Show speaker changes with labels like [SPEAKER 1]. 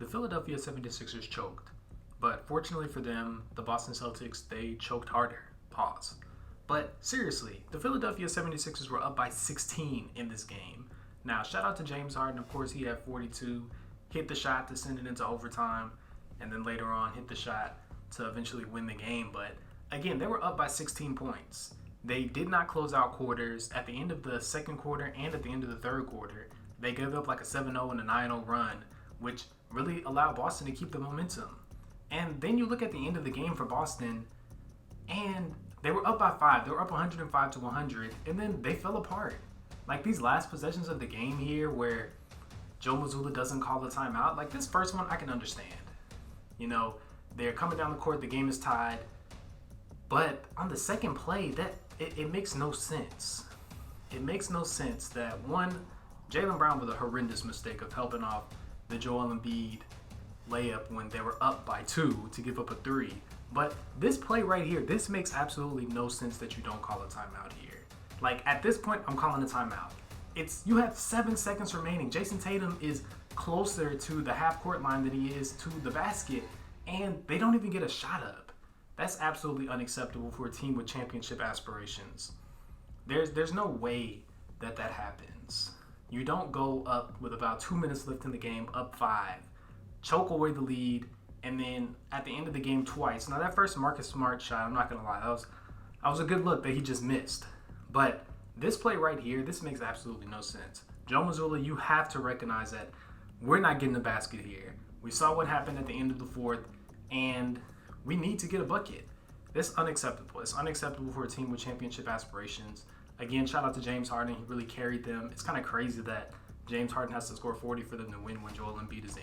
[SPEAKER 1] The Philadelphia 76ers choked, but fortunately for them, the Boston Celtics, they choked harder. Pause. But seriously, the Philadelphia 76ers were up by 16 in this game. Now, shout out to James Harden. Of course, he had 42, hit the shot to send it into overtime, and then later on hit the shot to eventually win the game. But again, they were up by 16 points. They did not close out quarters. At the end of the second quarter and at the end of the third quarter, they gave up like a 7-0 and a 9-0 run, which really allowed Boston to keep the momentum. And then you look at the end of the game for Boston, and they were up by 5. They were up 105 to 100, and then they fell apart. Like these last possessions of the game here where Joe Mazzulla doesn't call a timeout, like this first one I can understand. You know, they're coming down the court, the game is tied. But on the second play, it makes no sense. It makes no sense that one, Jaylen Brown with a horrendous mistake of helping off the Joel Embiid layup when they were up by 2 to give up a 3. But this play right here, this makes absolutely no sense that you don't call a timeout here. Like at this point, I'm calling a timeout. You have 7 seconds remaining. Jayson Tatum is closer to the half court line than he is to the basket, and they don't even get a shot up. That's absolutely unacceptable for a team with championship aspirations. There's no way that happens. You don't go up with about 2 minutes left in the game, up 5, choke away the lead, and then at the end of the game twice. Now that first Marcus Smart shot, I'm not gonna lie, that was a good look that he just missed. But this play right here, this makes absolutely no sense. Joe Mazzulla, you have to recognize that we're not getting the basket here. We saw what happened at the end of the fourth, and we need to get a bucket. This is unacceptable. It's unacceptable for a team with championship aspirations. Again, shout out to James Harden. He really carried them. It's kind of crazy that James Harden has to score 40 for them to win when Joel Embiid is the